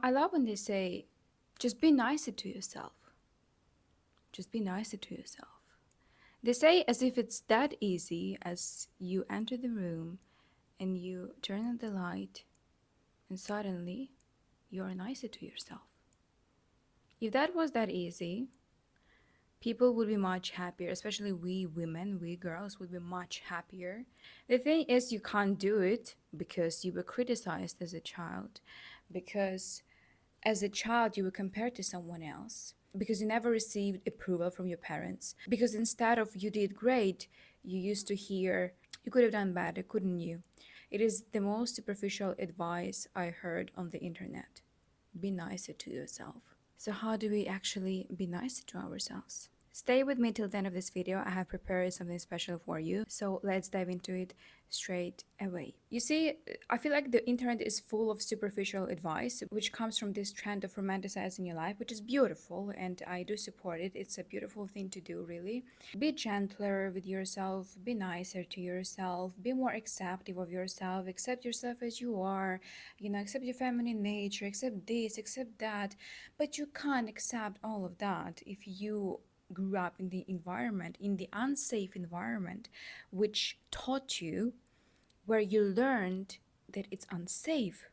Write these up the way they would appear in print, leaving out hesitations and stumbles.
I love when they say, just be nicer to yourself. Just be nicer to yourself. They say as if it's that easy as you enter the room and you turn on the light and suddenly you're nicer to yourself. If that was that easy, people would be much happier, especially we women, we girls would be much happier. The thing is, you can't do it because you were criticized as a child, because as a child you were compared to someone else, because you never received approval from your parents, because instead of you did great, you used to hear you could have done better, couldn't you? It is the most superficial advice I heard on the internet. Be nicer to yourself. So how do we actually be nicer to ourselves? Stay with me till the end of this video. I have prepared something special for you. So let's dive into it straight away. You see, I feel like the internet is full of superficial advice, which comes from this trend of romanticizing your life, which is beautiful and I do support it. It's a beautiful thing to do, really. Be gentler with yourself, be nicer to yourself, be more accepting of yourself, accept yourself as you are, accept your feminine nature, accept this, accept that. But you can't accept all of that if you grew up in the environment, in the unsafe environment, which taught you, where you learned that it's unsafe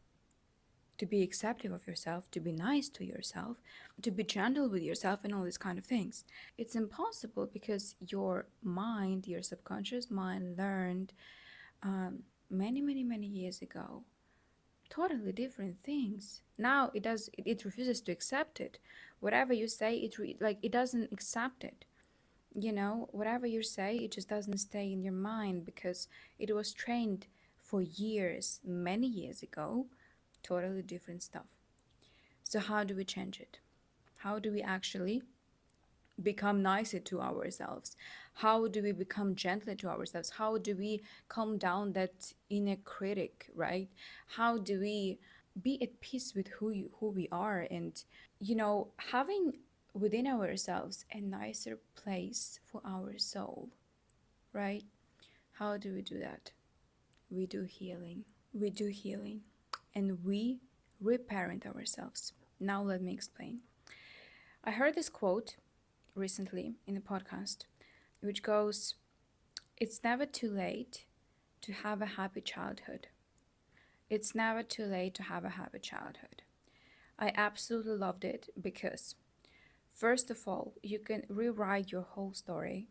to be accepting of yourself, to be nice to yourself, to be gentle with yourself, and all these kind of things. It's impossible because your mind, your subconscious mind, learned many, many, many years ago totally different things. Now it refuses to accept it. Whatever you say, it doesn't accept it. Whatever you say, it just doesn't stay in your mind because it was trained for years, many years ago, totally different stuff. So how do we change it? How do we actually become nicer to ourselves? How do we become gentler to ourselves? How do we calm down that inner critic, right? How do we be at peace with who we are, and having within ourselves a nicer place for our soul, right? How do we do that? We do healing. We do healing and we reparent ourselves. Now let me explain. I heard this quote recently in a podcast, which goes, it's never too late to have a happy childhood. It's never too late to have a happy childhood. I absolutely loved it because, first of all, you can rewrite your whole story.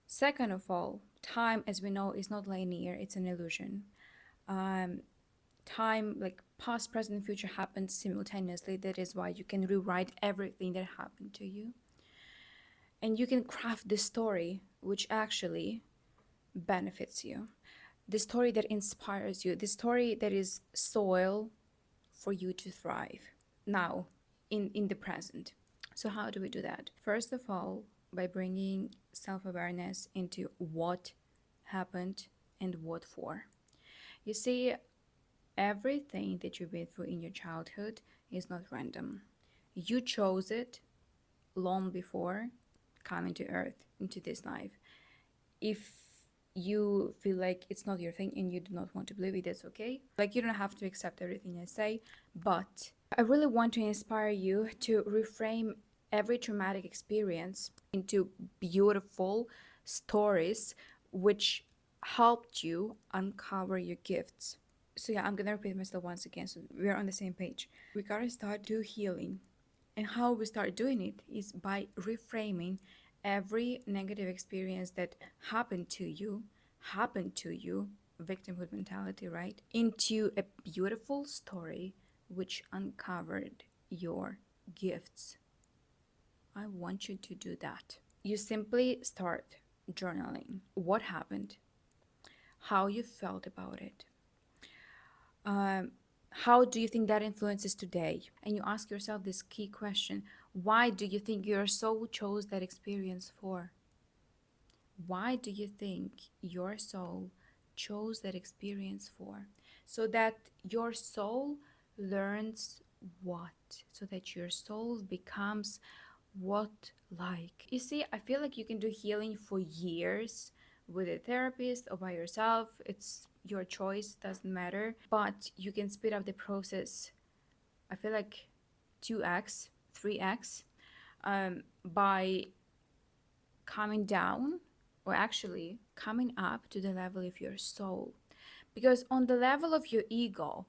Second of all, time, as we know, is not linear, it's an illusion. Time, like past, present, and future, happens simultaneously. That is why you can rewrite everything that happened to you. And you can craft the story which actually benefits you, the story that inspires you, the story that is soil for you to thrive now in the present. So how do we do that? First of all, by bringing self-awareness into what happened and what for. You see, everything that you've been through in your childhood is not random. You chose it long before coming to earth, into this life. If you feel like it's not your thing and you do not want to believe it, that's okay. Like, you don't have to accept everything I say, but I really want to inspire you to reframe every traumatic experience into beautiful stories which helped you uncover your gifts. So yeah, I'm gonna repeat myself once again so we're on the same page. We gotta start do healing. And how we start doing it is by reframing every negative experience that happened to you, victimhood mentality, right? Into a beautiful story which uncovered your gifts. I want you to do that. You simply start journaling what happened, how you felt about it. How do you think that influences today? And you ask yourself this key question: why do you think your soul chose that experience for? Why do you think your soul chose that experience for? So that your soul learns what? So that your soul becomes what like? You see, I feel like you can do healing for years with a therapist or by yourself. It's your choice, doesn't matter. But you can speed up the process I feel like 2x, 3x, by coming down, or actually coming up to the level of your soul. Because on the level of your ego,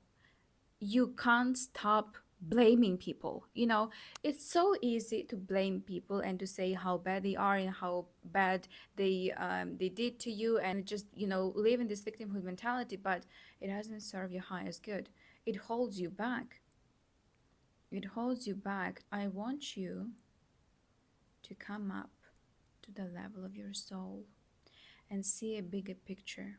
you can't stop blaming people. It's so easy to blame people and to say how bad they are and how bad they did to you, and just live in this victimhood mentality. But it doesn't serve your highest good. It holds you back. It holds you back. I want you to come up to the level of your soul and see a bigger picture.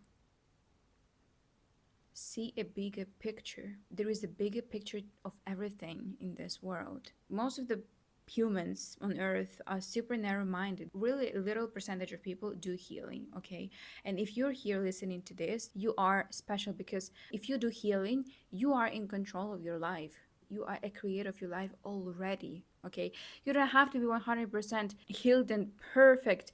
See a bigger picture. There is a bigger picture of everything in this world. Most of the humans on earth are super narrow minded. Really, a little percentage of people do healing, okay? And if you're here listening to this, you are special, because if you do healing, you are in control of your life. You are a creator of your life already, okay? You don't have to be 100% healed and perfect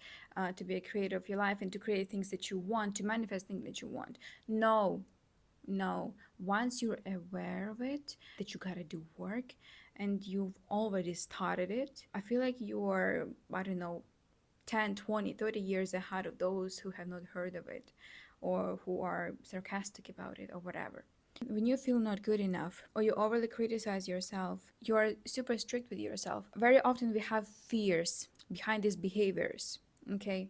to be a creator of your life and to create things that you want, to manifest things that you want. No, no, once you're aware of it, that you gotta do work and you've already started it, I feel like you're, I don't know, 10, 20, 30 years ahead of those who have not heard of it or who are sarcastic about it or whatever. When you feel not good enough or you overly criticize yourself, you are super strict with yourself. Very often we have fears behind these behaviors, okay?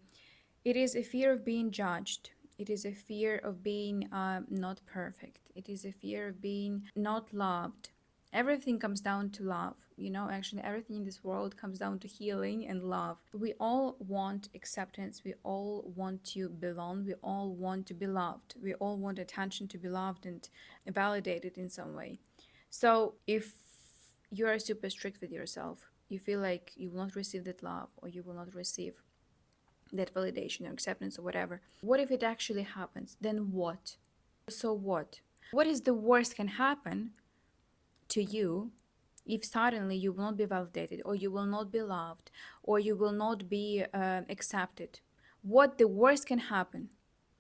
It is a fear of being judged. It is a fear of being not perfect. It is a fear of being not loved. Everything comes down to love. Actually, everything in this world comes down to healing and love. We all want acceptance. We all want to belong. We all want to be loved. We all want attention, to be loved and validated in some way. So if you are super strict with yourself, you feel like you will not receive that love, or you will not receive that validation or acceptance or whatever. What if it actually happens? Then what? So what? What is the worst can happen to you if suddenly you will not be validated, or you will not be loved, or you will not be accepted? What the worst can happen?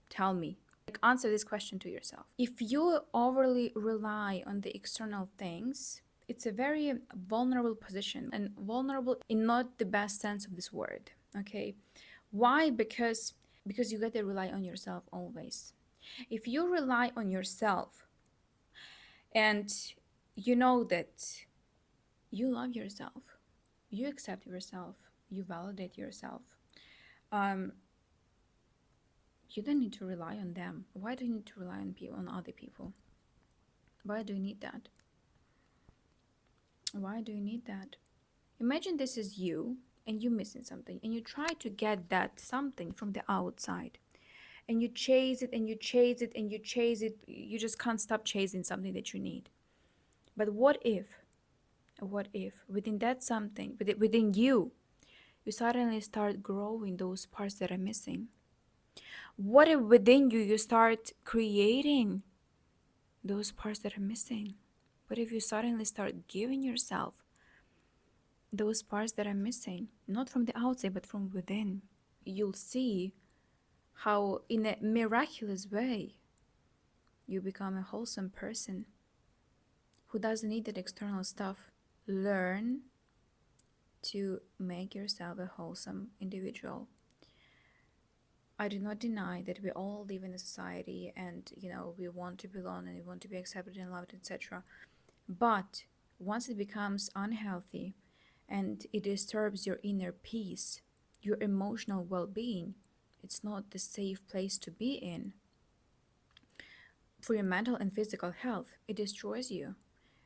Tell me. Answer this question to yourself. If you overly rely on the external things, it's a very vulnerable position, and vulnerable in not the best sense of this word, okay? Why? Because you got to rely on yourself always. If you rely on yourself and you know that you love yourself, you accept yourself, you validate yourself, um, you don't need to rely on them. Why do you need to rely on people, on other people? Why do you need that? Why do you need that? Imagine this is you and you're missing something, and you try to get that something from the outside, and you chase it and you chase it and you chase it. You just can't stop chasing something that you need. But what if within that something, within you, you suddenly start growing those parts that are missing? What if within you, you start creating those parts that are missing? What if you suddenly start giving yourself those parts that are missing, not from the outside, but from within? You'll see how, in a miraculous way, you become a wholesome person who doesn't need that external stuff. Learn to make yourself a wholesome individual. I do not deny that we all live in a society and we want to belong and we want to be accepted and loved, etc. But once it becomes unhealthy and it disturbs your inner peace, your emotional well-being, it's not the safe place to be in. For your mental and physical health, it destroys you.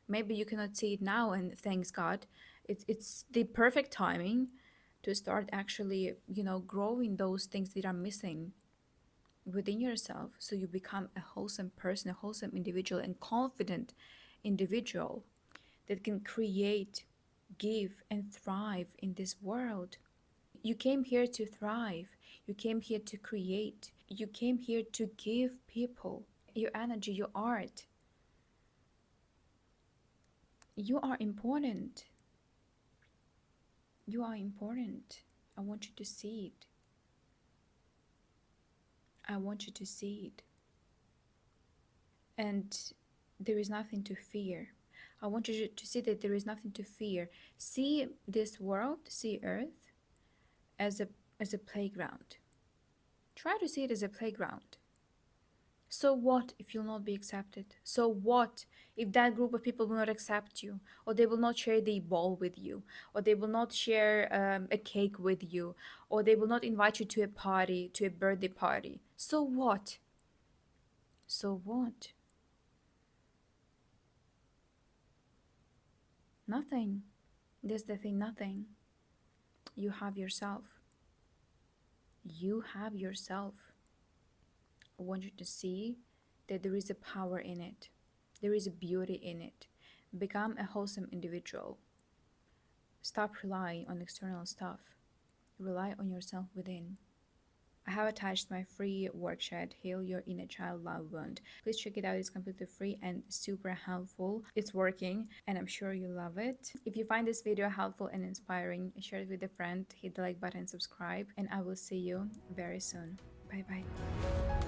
Maybe you cannot see it now, and thanks God, it's the perfect timing to start actually, growing those things that are missing within yourself, so you become a wholesome person, a wholesome individual, and confident individual that can create, give, and thrive in this world. You came here to thrive. You came here to create. You came here to give people your energy, your art. You are important. You are important. I want you to see it. I want you to see it. And there is nothing to fear. I want you to see that there is nothing to fear. See this world, see Earth as a playground. Try to see it as a playground. So what if you'll not be accepted? So what if that group of people will not accept you, or they will not share the ball with you, or they will not share a cake with you, or they will not invite you to a party, to a birthday party? So what? So what? Nothing. That's the thing, nothing. You have yourself. You have yourself. I want you to see that there is a power in it, there is a beauty in it. Become a wholesome individual. Stop relying on external stuff. Rely on yourself within. I have attached my free worksheet, Heal Your Inner Child Love Wound. Please check it out. It's completely free and super helpful. It's working and I'm sure you love it. If you find this video helpful and inspiring, share it with a friend, hit the like button, subscribe, and I will see you very soon. Bye bye.